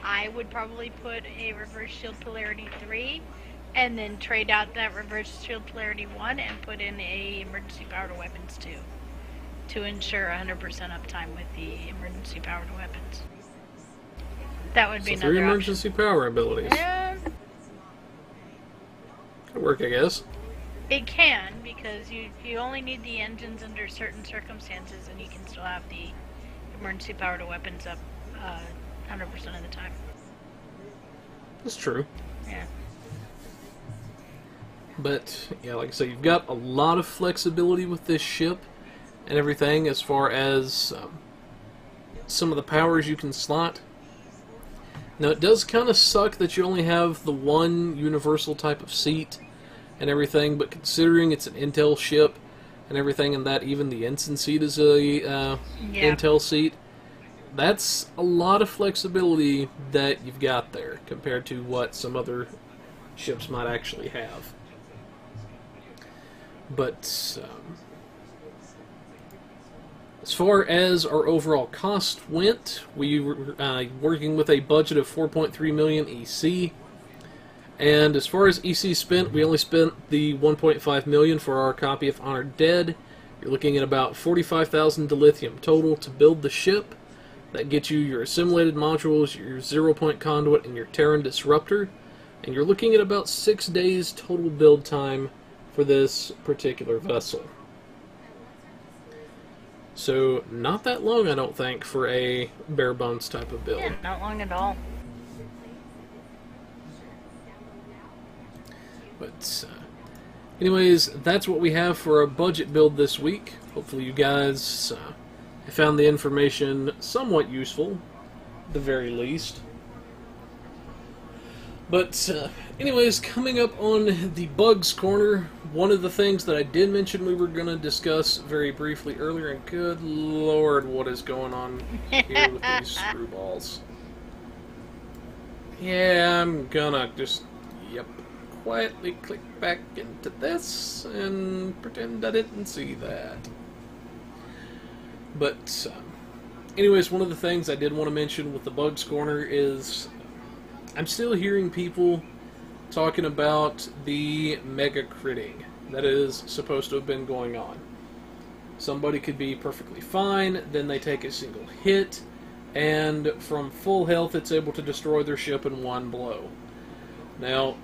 I would probably put a reverse shield polarity 3, and then trade out that reverse shield polarity 1 and put in a emergency power to weapons 2. To ensure 100% uptime with the emergency powered weapons. That would be so another 3 emergency power abilities. Yeah. Could work, I guess. It can, because you only need the engines under certain circumstances, and you can still have the emergency power to weapons up 100% of the time. That's true. Yeah. But, yeah, like I say, you've got a lot of flexibility with this ship and everything as far as some of the powers you can slot. Now, it does kind of suck that you only have the one universal type of seat and everything, but considering it's an Intel ship and everything, and that even the ensign seat is a Intel seat, that's a lot of flexibility that you've got there compared to what some other ships might actually have. But as far as our overall cost went, we were working with a budget of 4.3 million EC. And as far as EC spent, we only spent the 1.5 million for our copy of Honored Dead. You're looking at about 45,000 dilithium total to build the ship. That gets you your assimilated modules, your 0-point conduit, and your Terran disruptor. And you're looking at about 6 days total build time for this particular vessel. So, not that long, I don't think, for a bare bones type of build. Yeah, not long at all. But, anyways, that's what we have for our budget build this week. Hopefully you guys found the information somewhat useful, at the very least. But, anyways, coming up on the Bugs Corner, one of the things that I did mention we were going to discuss very briefly earlier, and good lord, what is going on here with these screwballs. Yeah, I'm gonna just, quietly click back into this and pretend I didn't see that. But, anyways, one of the things I did want to mention with the Bugs Corner is I'm still hearing people talking about the mega critting that is supposed to have been going on. Somebody could be perfectly fine, then they take a single hit, and from full health it's able to destroy their ship in one blow. Now,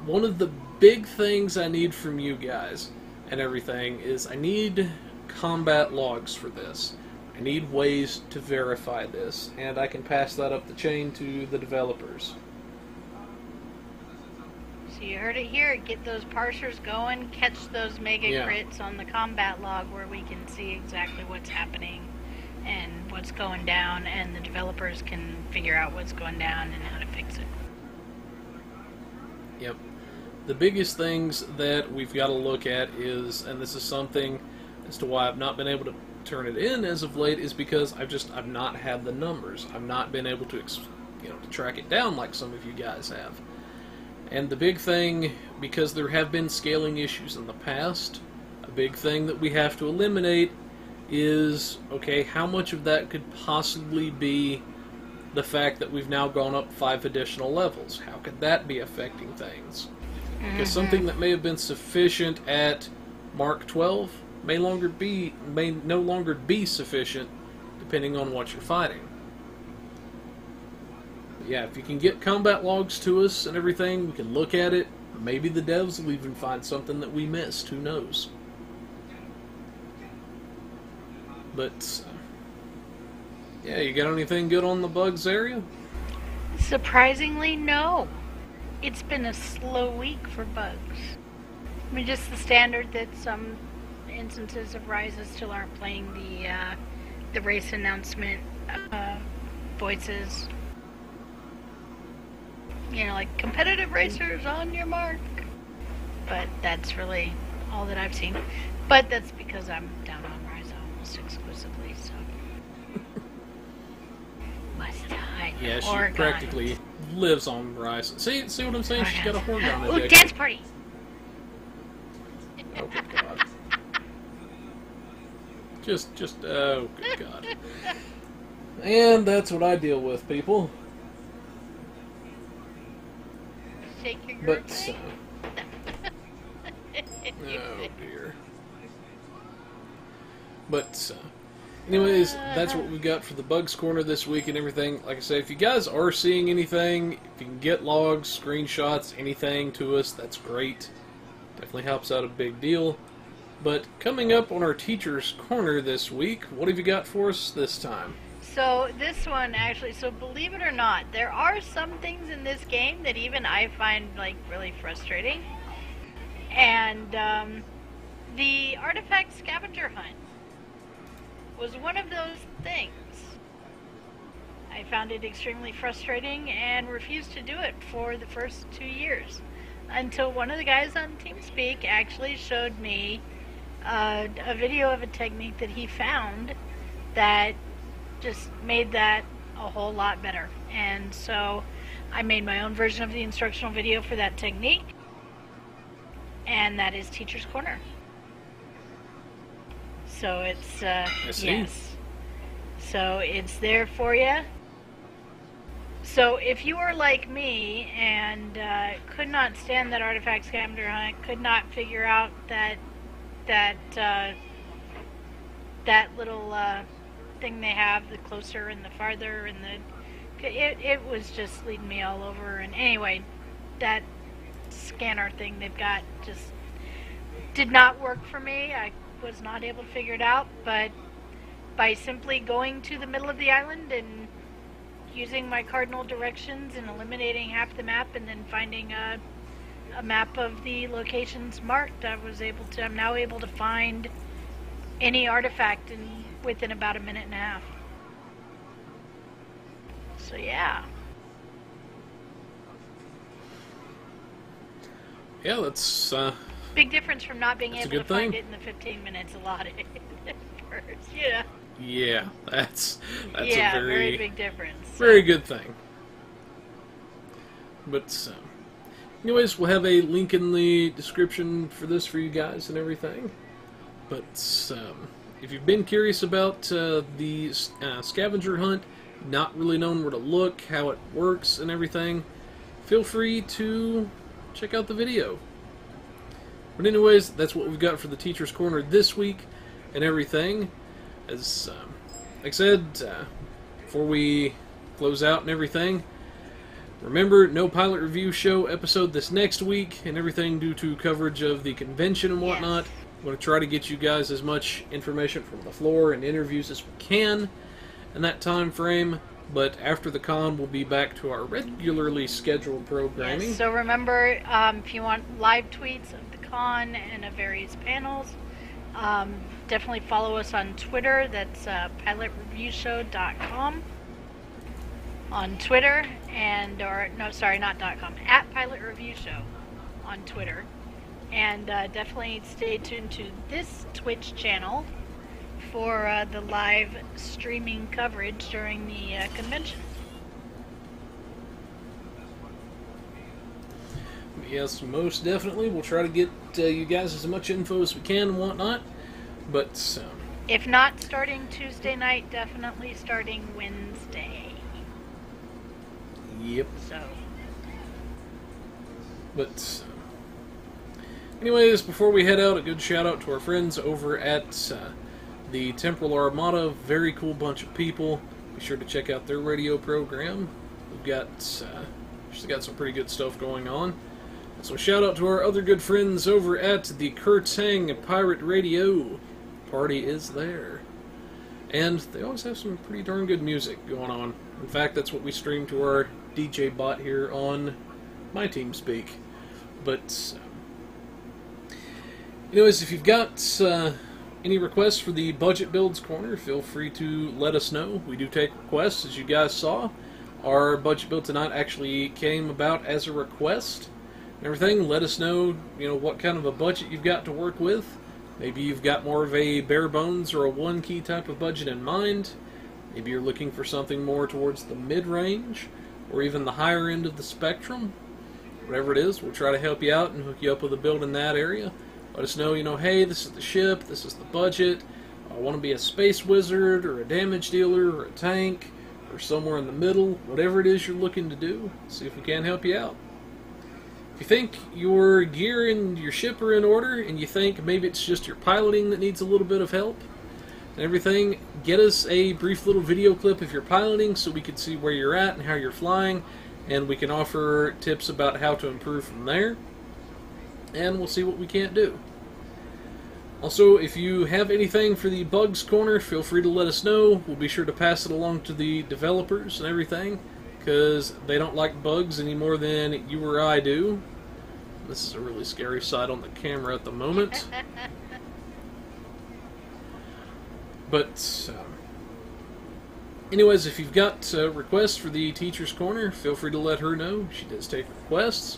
one of the big things I need from you guys and everything is I need combat logs for this. I need ways to verify this, and I can pass that up the chain to the developers. So you heard it here. Get those parsers going. Catch those mega crits on the combat log where we can see exactly what's happening and what's going down, and the developers can figure out what's going down and how to fix it. Yep. The biggest things that we've got to look at is, and this is something as to why I've not been able to turn it in as of late, is because I've not had the numbers. I've not been able to to track it down like some of you guys have. And the big thing, because there have been scaling issues in the past, a big thing that we have to eliminate is, okay, how much of that could possibly be the fact that we've now gone up 5 additional levels? How could that be affecting things? Because something that may have been sufficient at Mark 12 may no longer be sufficient depending on what you're fighting. But yeah, if you can get combat logs to us and everything, we can look at it. Maybe the devs will even find something that we missed. Who knows? But yeah, you got anything good on the bugs area? Surprisingly, no. It's been a slow week for bugs. I mean, just the standard that some instances of Rises still aren't playing the race announcement voices. You know, like competitive racers on your mark. But that's really all that I've seen. But that's because I'm down on Rise almost exclusively, so. Must I? Yeah, she practically lives on Rise. See what I'm saying? She's got a horn down her Ooh, dick. dance party! Oh, good God. Oh, good God. And that's what I deal with, people. Shake your But, oh, dear. But, anyways, that's what we've got for the Bugs Corner this week and everything. Like I say, if you guys are seeing anything, if you can get logs, screenshots, anything to us, that's great. Definitely helps out a big deal. But coming up on our Teacher's Corner this week, what have you got for us this time? So this one actually, so believe it or not, there are some things in this game that even I find like really frustrating. And the artifact scavenger hunt was one of those things. I found it extremely frustrating and refused to do it for the first 2 years. Until one of the guys on TeamSpeak actually showed me a video of a technique that he found that just made that a whole lot better. And so I made my own version of the instructional video for that technique, and that is Teacher's Corner. So it's yes, so it's there for you. So if you are like me and could not stand that artifact scavenger hunt, could not figure out that little thing they have, the closer and the farther, and it was just leading me all over. And anyway, that scanner thing they've got just did not work for me. I was not able to figure it out, but by simply going to the middle of the island and using my cardinal directions and eliminating half the map and then finding a map of the locations marked, I'm now able to find any artifact within about a minute and a half. So yeah. Yeah, that's big difference from not being able to find thing. it in the 15 minutes allotted first, yeah. Yeah, that's yeah, a very big difference. Very good thing. But anyways, we'll have a link in the description for this for you guys and everything. But if you've been curious about the scavenger hunt, not really knowing where to look, how it works and everything, feel free to check out the video. But anyways, that's what we've got for the Teacher's Corner this week and everything. As like I said, before we close out and everything, remember, no pilot review show episode this next week and everything due to coverage of the convention and whatnot. Yes. I'm going to try to get you guys as much information from the floor and interviews as we can in that time frame. But after the con, we'll be back to our regularly scheduled programming. Yes, so remember, if you want live tweets of the con and of various panels, definitely follow us on Twitter. That's pilotreviewshow.com on Twitter, at Pilot Review Show on Twitter. And definitely stay tuned to this Twitch channel for the live streaming coverage during the convention. Yes, most definitely. We'll try to get you guys as much info as we can and whatnot. But if not starting Tuesday night, definitely starting Wednesday. Yep. So. But anyways, before we head out, a good shout out to our friends over at the Temporal Armada. Very cool bunch of people. Be sure to check out their radio program. We've got she's got some pretty good stuff going on. So shout out to our other good friends over at the Kurtang Pirate Radio. Party is there. And they always have some pretty darn good music going on. In fact, that's what we stream to our DJ bot here on my TeamSpeak. But anyways, if you've got any requests for the Budget Builds Corner, feel free to let us know. We do take requests, as you guys saw. Our budget build tonight actually came about as a request and everything. Let us know, what kind of a budget you've got to work with. Maybe you've got more of a bare bones or a one-key type of budget in mind. Maybe you're looking for something more towards the mid-range or even the higher end of the spectrum. Whatever it is, we'll try to help you out and hook you up with a build in that area. Let us know, hey, this is the ship, this is the budget. I want to be a space wizard or a damage dealer or a tank or somewhere in the middle. Whatever it is you're looking to do, see if we can help you out. If you think your gear and your ship are in order and you think maybe it's just your piloting that needs a little bit of help and everything, get us a brief little video clip of your piloting so we can see where you're at and how you're flying, and we can offer tips about how to improve from there, and we'll see what we can't do. Also, if you have anything for the Bugs Corner, feel free to let us know. We'll be sure to pass it along to the developers and everything, because they don't like bugs any more than you or I do. This is a really scary sight on the camera at the moment. But anyways, if you've got requests for the Teacher's Corner, feel free to let her know. She does take requests.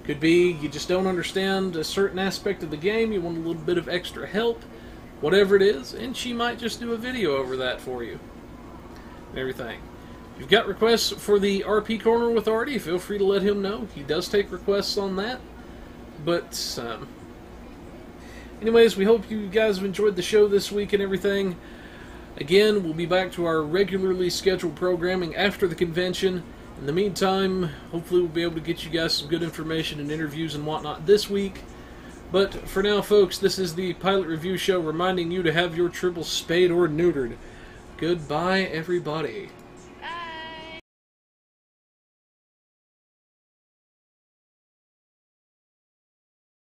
Could be you just don't understand a certain aspect of the game, you want a little bit of extra help, whatever it is, and she might just do a video over that for you. And everything. If you've got requests for the RP Corner with Artie, feel free to let him know. He does take requests on that. But anyways, we hope you guys have enjoyed the show this week and everything. Again, we'll be back to our regularly scheduled programming after the convention. In the meantime, hopefully we'll be able to get you guys some good information and interviews and whatnot this week. But for now, folks, this is the Pilot Review Show reminding you to have your tribbles spayed or neutered. Goodbye, everybody.